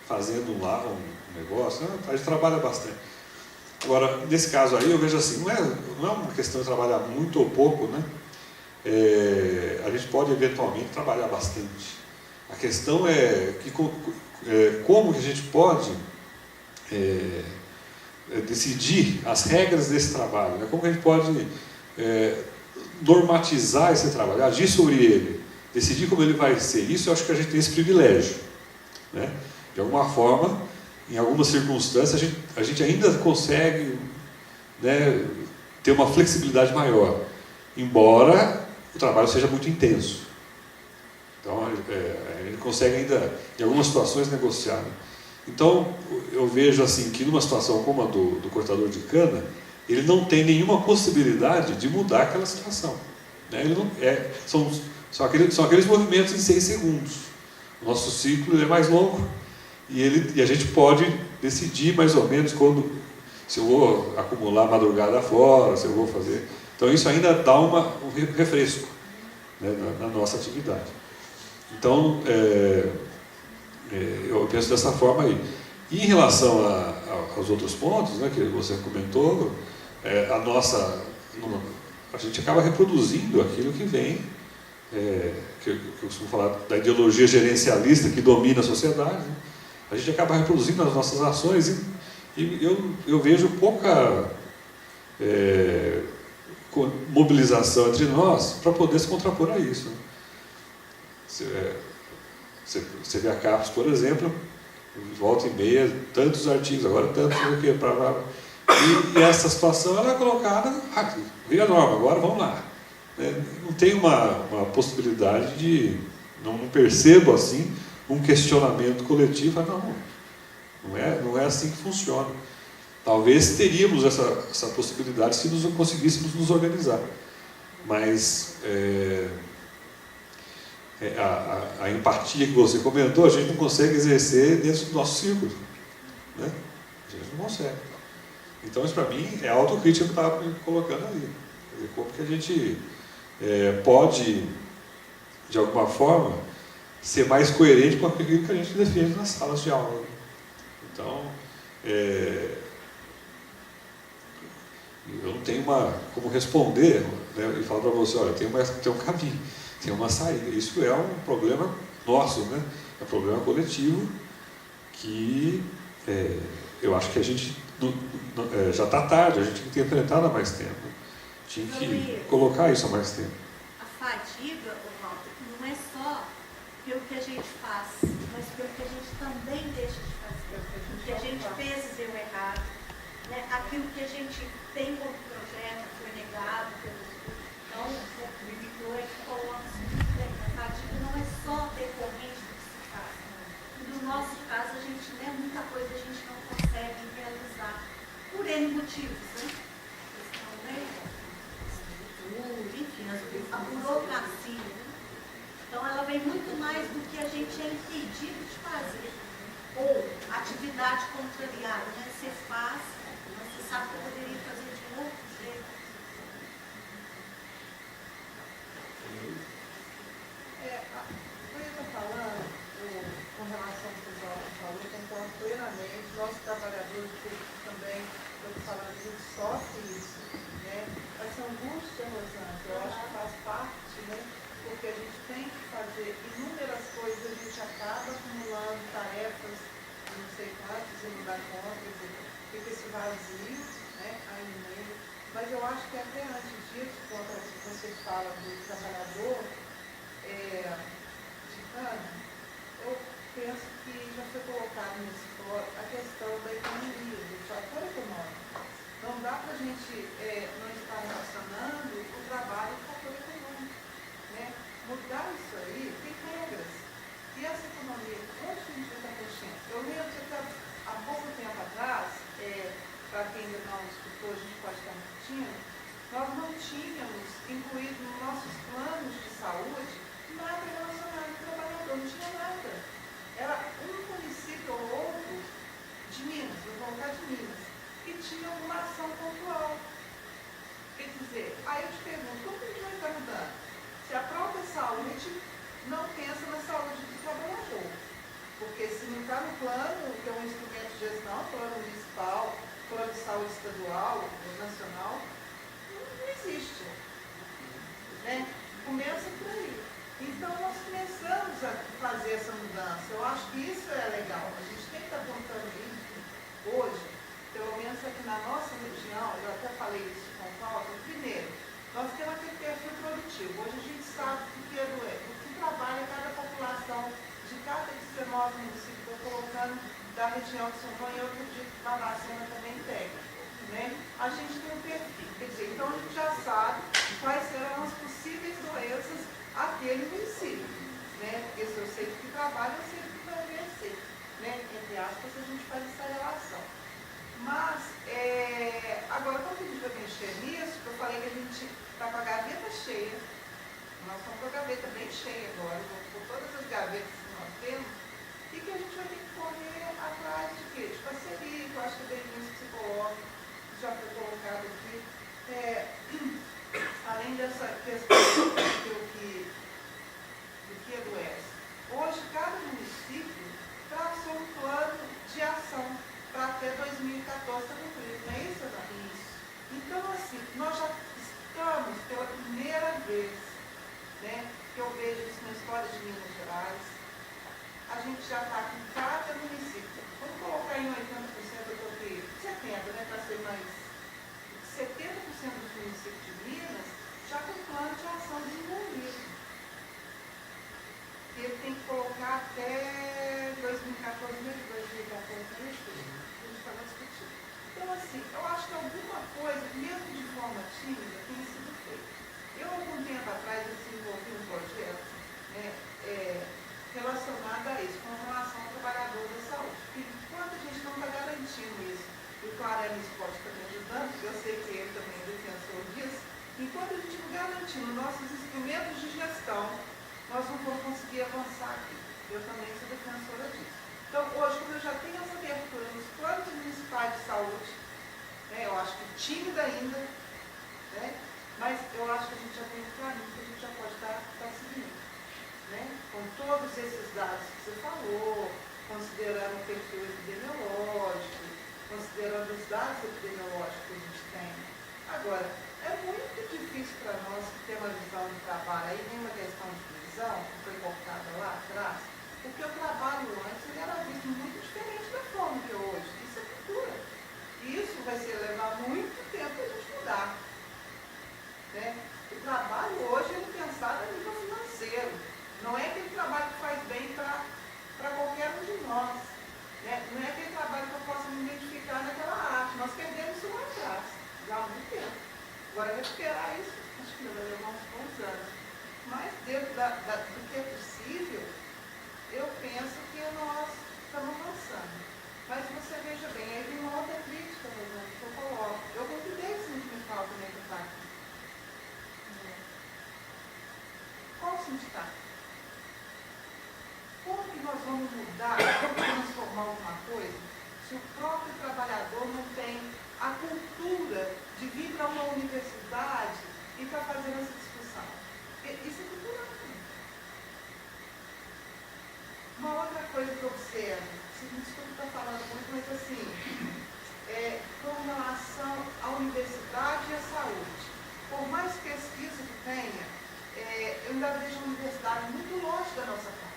fazendo lá um negócio, né? A gente trabalha bastante. Agora, nesse caso aí, eu vejo assim, não é uma questão de trabalhar muito ou pouco, né? A gente pode eventualmente trabalhar bastante. A questão é como que a gente pode decidir as regras desse trabalho, né? Como que a gente pode normatizar esse trabalho, agir sobre ele, decidir como ele vai ser. Isso eu acho que a gente tem esse privilégio, né? De alguma forma, em algumas circunstâncias, a gente ainda consegue, né, ter uma flexibilidade maior, embora o trabalho seja muito intenso. Então, a gente consegue ainda, em algumas situações, negociar. Né? Então, eu vejo assim que numa situação como a do cortador de cana, ele não tem nenhuma possibilidade de mudar aquela situação. Né? Ele não, são aqueles movimentos em 6 segundos. O nosso ciclo é mais longo e a gente pode decidir mais ou menos se eu vou acumular madrugada fora, se eu vou fazer. Então, isso ainda dá um refresco, né, na nossa atividade. Então, eu penso dessa forma aí. E em relação aos outros pontos, né, que você comentou, a gente acaba reproduzindo aquilo que vem, que eu costumo falar da ideologia gerencialista que domina a sociedade, né? A gente acaba reproduzindo as nossas ações e eu vejo pouca mobilização entre nós para poder se contrapor a isso. Né? Você vê a CAPES, por exemplo, volta e meia, tantos artigos, agora tantos, e essa situação ela é colocada, veio a norma, agora vamos lá. Não tem uma possibilidade de, não percebo assim, um questionamento coletivo, não é assim que funciona. Talvez teríamos essa possibilidade se conseguíssemos nos organizar, mas a empatia que você comentou, a gente não consegue exercer dentro do nosso círculo, né? A gente não consegue. Então isso para mim é a autocrítica que eu estava colocando ali. Como que a gente pode, de alguma forma, ser mais coerente com aquilo que a gente defende nas salas de aula. Então, eu não tenho como responder, né, e falar para você, olha, tem um caminho, tem uma saída. Isso é um problema nosso, né? É um problema coletivo que eu acho que a gente já está tarde, a gente tinha que ter enfrentado há mais tempo. Tinha que colocar isso há mais tempo. A fadiga, Walter, não é só pelo que a gente faz, mas pelo que a gente também deixa de fazer. O que a gente fez e deu errado, né? Aquilo que a gente tem como projeto foi negado pelos. Então, o Victor coloca isso muito bem. A fadiga não é só decorrente do que se faz. E no nosso caso, a gente, né, muita coisa a gente não consegue realizar por N motivos, né? Questão, né? Enfim, a burocracia. Né? Então, ela vem muito mais do que a gente é impedido de fazer. Ou atividade contrariada, né? Você faz, mas você sabe que eu poderia fazer de outro jeito. O que eu estou falando, com relação ao que o Jorge falou, eu concordo plenamente. Nossos trabalhadores públicos também, eu estou falando, a gente sofre isso, né? Essa angústia, Rosângela, eu acho que faz parte, né? Porque a gente tem que fazer inúmeras coisas, a gente acaba acumulando tarefas, não sei quantas, e não dá conta, fica esse vazio, né? Aí no meio. Mas eu acho que até antes disso, quando você fala do trabalhador de cana, eu penso que já foi colocado nesse fórum a questão da economia, do fator econômico. Não dá para a gente não estar relacionando o trabalho com o fator econômico. Né? Mudar isso aí, tem regras. E essa economia, onde a gente está mexendo? Eu lembro que há pouco tempo atrás, para quem ainda não escutou, a gente pode estar repetindo, nós não tínhamos incluído nos nossos planos de saúde nada relacionado ao trabalhador, não tinha nada. Era um município ou outro de Minas, vou colocar de Minas, que tinha uma ação pontual. Quer dizer, aí eu te pergunto, como que a gente vai estar mudando? Se a própria saúde não pensa na saúde do trabalhador. Porque se não está no plano, gestão, plano municipal, plano de saúde estadual, nacional, não existe. Né? Começa por aí. Então, nós começamos a fazer essa mudança. Eu acho que isso é legal. A gente tem que estar apontando isso hoje, pelo menos aqui na nossa região. Eu até falei isso com o Paulo. Primeiro, nós temos aquele perfil produtivo. Hoje a gente sabe o que trabalha cada população de cada 19 municípios. Estou colocando da região de São João e outro dia que Barbacena também pega. Né? A gente tem um perfil. Quer dizer, então a gente já sabe quais serão as possíveis doenças aquele município, né? Porque se eu sei do que trabalha, eu sei do que vai acontecer, né? Entre aspas, a gente faz essa relação. Mas, agora, quando a gente vai mexer nisso, eu falei que a gente está com a gaveta cheia, nós estamos com a gaveta bem cheia agora, com todas as gavetas que nós temos, e que a gente vai ter que correr atrás de quê? De parceria, que eu acho que bem isso psicológico, já foi colocado aqui. Além dessa questão do que adoece. Hoje, cada município traçou um plano de ação para até 2014 estar concluído. Não é isso, Ana? Isso. Então, assim, nós já estamos pela primeira vez, né, que eu vejo isso na história de Minas Gerais, a gente já está com cada município. Vamos colocar em 80%, eu coloquei 70%, né, para ser mais 70% dos municípios de Minas já com plano de ação desenvolvido. Ele tem que colocar até 2014, mesmo 2014, a gente estava discutindo. Então, assim, eu acho que alguma coisa, mesmo de forma tímida, tem sido feita. Eu, algum tempo atrás, desenvolvi um projeto, né, relacionado a isso, com relação ao trabalhador da saúde. E enquanto a gente não está garantindo isso, e o Clarelis pode estar me ajudando, porque eu sei que ele também é defensor disso, enquanto a gente não garantir nossos instrumentos de gestão, nós não vamos conseguir avançar aqui. Eu também sou defensora disso. Então, hoje, como eu já tenho essa abertura nos planos municipais de saúde, né, eu acho que tímida ainda, né, mas eu acho que a gente já tem um caminho que a gente já pode estar seguindo. Né, com todos esses dados que você falou, considerando o perfil epidemiológico, considerando os dados epidemiológicos que a gente tem. Agora, é muito difícil para nós ter uma visão de trabalho. Aí vem uma questão de visão, que foi colocada lá atrás, porque o trabalho antes ele era visto muito diferente da forma que é hoje. Isso é cultura. E isso vai levar muito tempo para a gente mudar. Né? O trabalho hoje ele é pensado a nível financeiro. Não é aquele trabalho que faz bem para qualquer um de nós. Né? Não é aquele trabalho que eu possa me identificar naquela arte. Nós perdemos isso lá atrás, já há muito tempo. Agora, recuperar isso, acho que vai levar uns bons anos. Mas, dentro do que é possível, eu penso que nós estamos avançando. Mas você veja bem, aí vem uma outra crítica, Rosane, que eu coloco. Eu convidei esse sindical também para estar aqui. Qual sindicato? Como que nós vamos mudar, transformar alguma coisa, se o próprio trabalhador não tem a cultura de vir para uma universidade e estar fazendo essa discussão? Isso é cultural também. Uma outra coisa que eu observo, desculpa estar falando muito, mas assim, com relação à universidade e à saúde, por mais pesquisa que tenha, eu ainda vejo a universidade muito longe da nossa parte.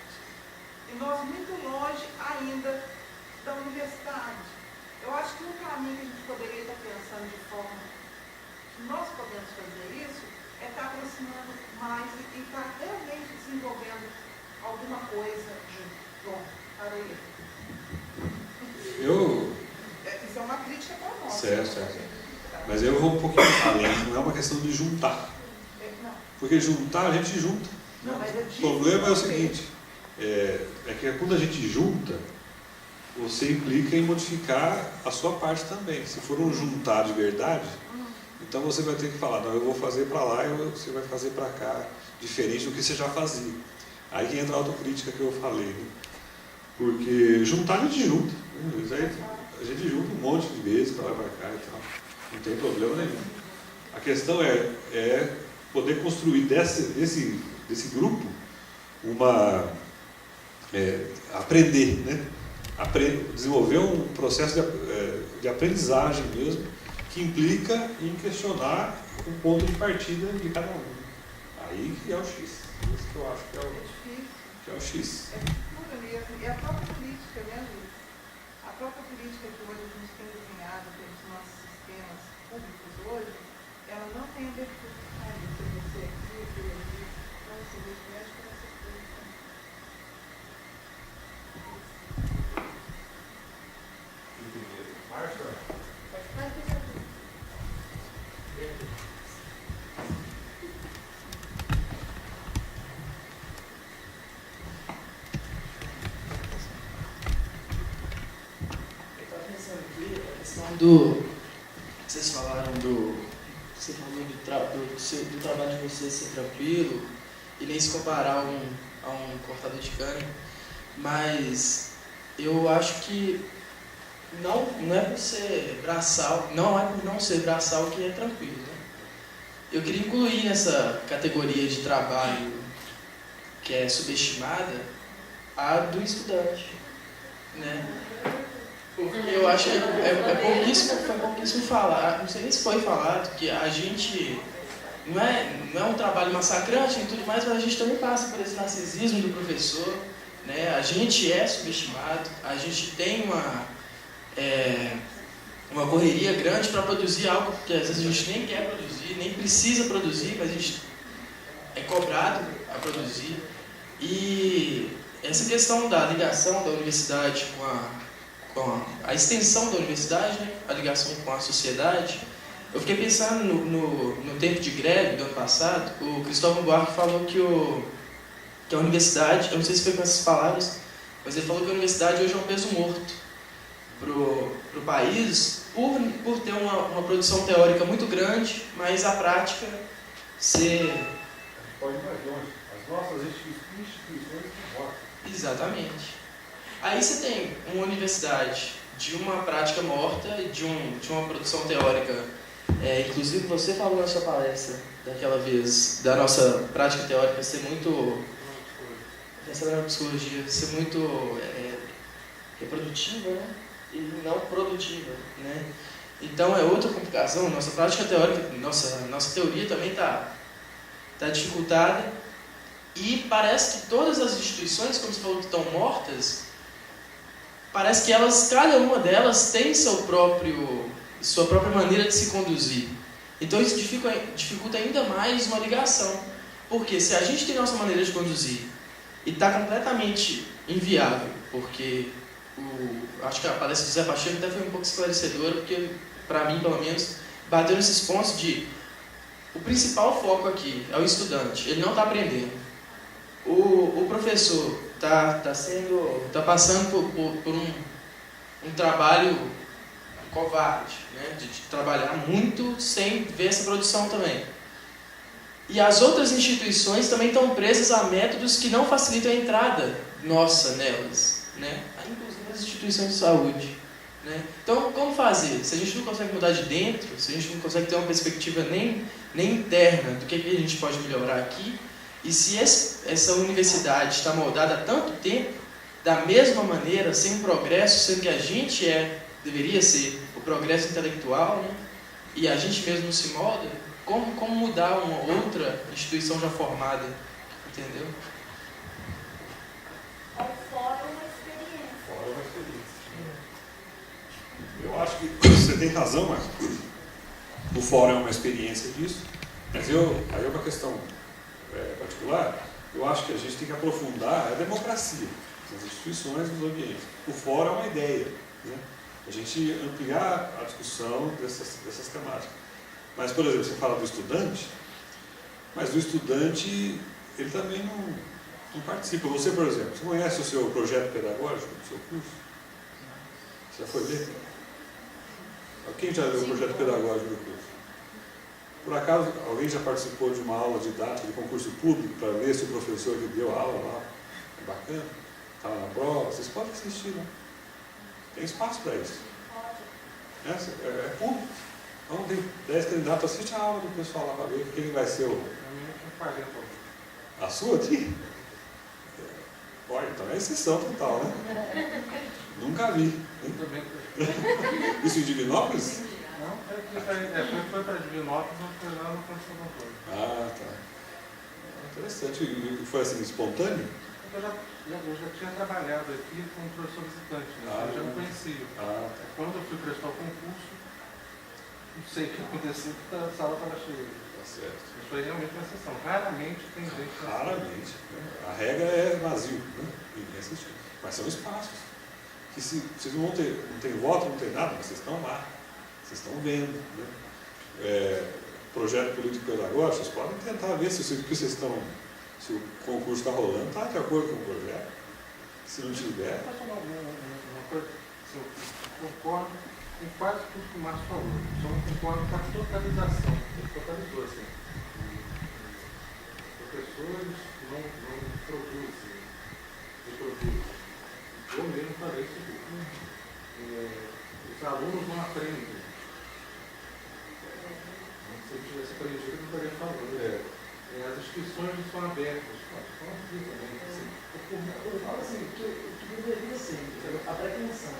E nós muito longe ainda da universidade. Eu acho que um caminho que a gente poderia estar pensando de forma que nós podemos fazer isso é estar aproximando mais e estar realmente desenvolvendo alguma coisa bom para ele. Isso é uma crítica para nós. Certo. Mas eu vou um pouquinho além, não é uma questão de juntar. Não. Porque juntar, a gente junta. Não, mas O problema é o seguinte, é que quando a gente junta, você implica em modificar a sua parte também. Se for um juntar de verdade, então você vai ter que falar, não, eu vou fazer para lá e você vai fazer para cá, diferente do que você já fazia. Aí que entra a autocrítica que eu falei, né? Porque juntar a gente junta. Né? A gente junta um monte de vezes para lá e para cá e tal. Não tem problema nenhum. A questão é poder construir desse grupo aprender, né? desenvolver um processo de aprendizagem mesmo, que implica em questionar o ponto de partida de cada um. Aí que é o X. Isso que eu acho que é o X. É pura mesmo. E a própria política, né, Luiz? A própria política que hoje a gente tem desenhado pelos nossos sistemas públicos hoje, ela não tem abertura para isso. Você aqui, você ali, não se mexe com essas coisas também. Márcia? Vocês falaram você falou do trabalho de vocês ser tranquilo e nem se comparar a um cortador de cana, mas eu acho que não é por ser braçal, não é por não ser braçal que é tranquilo, né? Eu queria incluir nessa categoria de trabalho que é subestimada a do estudante, né? Porque eu acho que foi pouquíssimo falar, não sei nem se foi falado, que a gente não é um trabalho massacrante e tudo mais, mas a gente também passa por esse narcisismo do professor, né? A gente é subestimado, a gente tem uma correria grande para produzir algo que às vezes a gente nem quer produzir, nem precisa produzir, mas a gente é cobrado a produzir. E essa questão da ligação da universidade com a extensão da universidade, né, a ligação com a sociedade, eu fiquei pensando no tempo de greve do ano passado. O Cristóvão Buarque falou que a universidade, eu não sei se foi com essas palavras, mas ele falou que a universidade hoje é um peso morto para o país por ter uma produção teórica muito grande, mas a prática ser... Pode ir mais longe. As nossas instituições que mortam. Exatamente. Aí você tem uma universidade de uma prática morta e de uma produção teórica. Inclusive você falou na sua palestra daquela vez da nossa prática teórica ser muito... Pensando na psicologia, ser muito reprodutiva, né? E não produtiva, né? Então é outra complicação. Nossa prática teórica, nossa teoria também está dificultada, e parece que todas as instituições, como você falou, que estão mortas, parece que cada uma delas tem sua própria maneira de se conduzir. Então isso dificulta ainda mais uma ligação, porque se a gente tem nossa maneira de conduzir e está completamente inviável, porque acho que a palestra do Zé Pacheco até foi um pouco esclarecedora, porque, para mim, pelo menos, bateu nesses pontos de... O principal foco aqui é o estudante, ele não está aprendendo. O professor está passando por um trabalho covarde, né? De trabalhar muito sem ver essa produção também. E as outras instituições também estão presas a métodos que não facilitam a entrada nossa nelas, né? Inclusive as instituições de saúde, né? Então, como fazer? Se a gente não consegue mudar de dentro, se a gente não consegue ter uma perspectiva nem interna do que a gente pode melhorar aqui, e se essa universidade está moldada há tanto tempo, da mesma maneira, sem um progresso, sendo que a gente deveria ser o progresso intelectual, né? E a gente mesmo não se molda, como mudar uma outra instituição já formada, entendeu? O fórum é uma experiência. Fora uma experiência. Eu acho que você tem razão, Marcos. O fórum é uma experiência disso, mas aí é uma questão particular. Eu acho que a gente tem que aprofundar a democracia nas instituições, nos ambientes. O fórum é uma ideia, né? A gente ampliar a discussão dessas temáticas. Mas, por exemplo, você fala do estudante, mas o estudante, ele também não participa. Você, por exemplo, você conhece o seu projeto pedagógico do seu curso? Você já foi ler? Quem já leu o projeto pedagógico do curso? Por acaso, alguém já participou de uma aula didática de concurso público para ver se o professor que deu a aula lá é bacana? Estava na prova? Vocês podem assistir, né? Tem espaço para isso. É público. Então, tem 10 candidatos, assiste a aula do pessoal lá para ver quem vai ser a sua aqui? Olha, então é exceção total, né? Nunca vi. Eu também. Isso em Divinópolis? Não, foi para Divinópolis, mas foi lá no Constituição Doutor. Ah, tá. Interessante. E foi assim, espontâneo? Eu já tinha trabalhado aqui como professor visitante, né? Eu já me conhecia. Ah, tá. Quando eu fui prestar o concurso, não sei o que aconteceu, porque a sala estava cheia. Tá certo. Isso foi realmente uma exceção. Raramente tem gente na sala. Raramente. Né? A regra é vazio, né? Ninguém assistiu. Mas são espaços. Que se vocês não tem voto, não tem nada, mas vocês estão lá. Vocês estão vendo. Né? Projeto político-pedagógico, vocês podem tentar ver se o concurso está rolando, está de acordo com o projeto. Se não tiver. Posso falar uma coisa? Eu concordo com quase tudo que o Márcio falou. Só não concordo com a totalização. Ele totalizou, assim. Professores não produzem, reproduzem. Eu mesmo falei isso tudo. Os alunos não aprendem. Se eu tivesse aprendido, eu não estaria falando. As inscrições não são abertas. Estão aqui também. Eu falo assim, que deveria ser, a pretensão.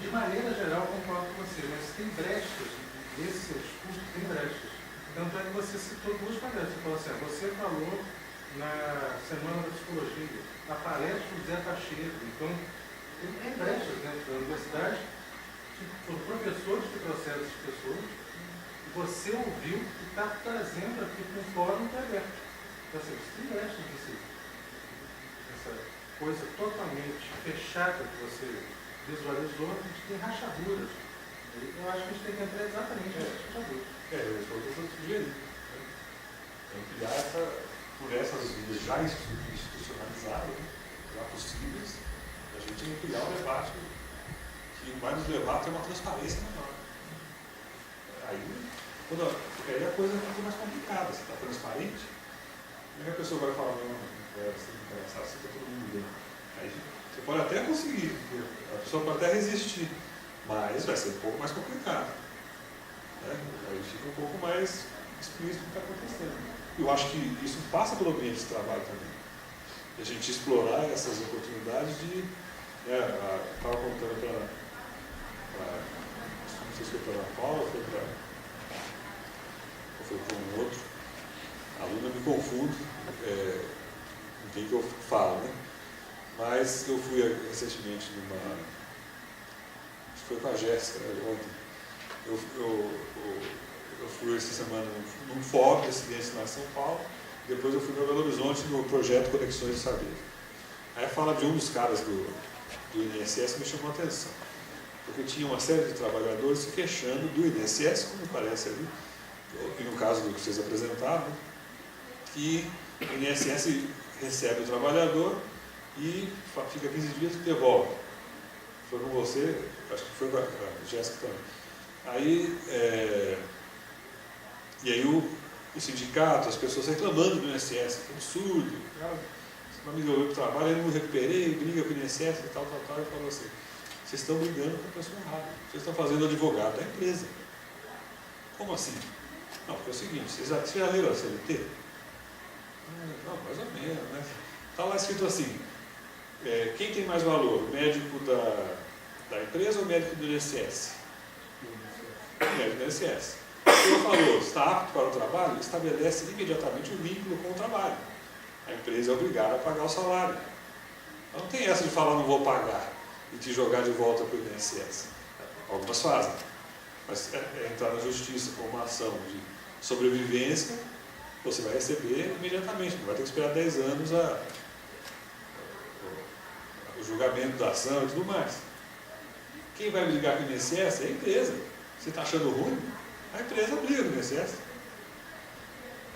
De maneira geral, eu concordo com você, mas tem brechas. Esse seu discurso tem brechas. Tanto é que você citou duas palestras. Você falou assim, você falou na Semana da Psicologia, na palestra do Zé Pacheco. Então, tem brechas dentro da universidade, que foram professores que trouxeram essas pessoas. Você ouviu e está trazendo aqui para um fórum que é aberto. Então, assim, você tem brechas essa coisa totalmente fechada que você visualizou, a gente tem rachaduras. Eu acho que a gente tem que entrar exatamente nessas rachaduras. Isso foi o que eu sugeri. Ampliar por essas vias já institucionalizadas, já possíveis, a gente ampliar o debate que vai nos levar a ter uma transparência maior. Porque aí a coisa fica mais complicada. Se está transparente, como é que a pessoa vai falar, não, você não interessa, você está todo mundo bem. Aí você pode até conseguir, a pessoa pode até resistir, mas vai ser um pouco mais complicado. Né? Aí fica um pouco mais explícito o que está acontecendo. Eu acho que isso passa pelo ambiente de trabalho também. E a gente explorar essas oportunidades de. Estava contando não sei se foi para a Ana Paula ou foi para um outro. A aluna me confundo com quem que eu falo, né? Mas eu fui recentemente acho que foi com a Jéssica, ontem. Eu fui essa semana num fórum de acidentes lá em São Paulo, depois eu fui para Belo Horizonte no projeto Conexões de Saber. Aí fala de um dos caras do INSS que me chamou a atenção, porque tinha uma série de trabalhadores se queixando do INSS, como parece ali, e no caso do que vocês apresentaram, que o INSS recebe o trabalhador e fica 15 dias e devolve. Foi com você, acho que foi com a Jéssica também. Aí, e aí o sindicato, as pessoas reclamando do INSS, que absurdo, uma amiga veio para o trabalho, eu não recuperei, briga com o INSS e tal, e falou assim, vocês estão brigando com a pessoa errada, vocês estão fazendo advogado da empresa. Como assim? Não, porque é o seguinte, vocês já leram a CLT? Não, mais ou menos, né? Está lá escrito assim, quem tem mais valor, o médico da empresa ou o médico do INSS? O médico do INSS. Ele falou, está apto para o trabalho, estabelece imediatamente o vínculo com o trabalho. A empresa é obrigada a pagar o salário. Então, não tem essa de falar, não vou pagar, e te jogar de volta para o INSS. Algumas fazem. Mas entrar na justiça com uma ação de sobrevivência, você vai receber imediatamente, não vai ter que esperar 10 anos o julgamento da ação e tudo mais. Quem vai brigar com o INSS é a empresa. Você está achando ruim? A empresa briga com o INSS.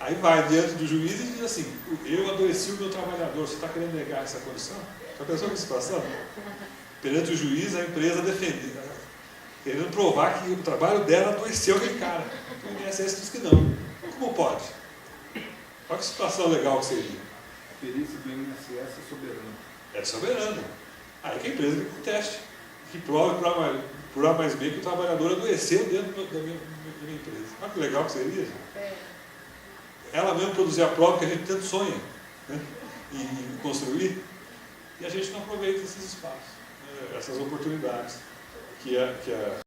Aí vai diante do juiz e diz assim, eu adoeci o meu trabalhador, você está querendo negar essa condição? Já pensou que situação? Perante o juiz, a empresa defendendo, querendo provar que o trabalho dela adoeceu aquele cara. O INSS diz que não. Como pode? Olha que situação legal que seria. A perícia do INSS é soberana. É soberano. Aí que a empresa que conteste, que prove por A mais B que o trabalhador adoeceu dentro da minha empresa. Olha que legal que seria, gente. Ela mesmo produzir a prova que a gente tanto sonha, né? E construir, e a gente não aproveita esses espaços. essas oportunidades que a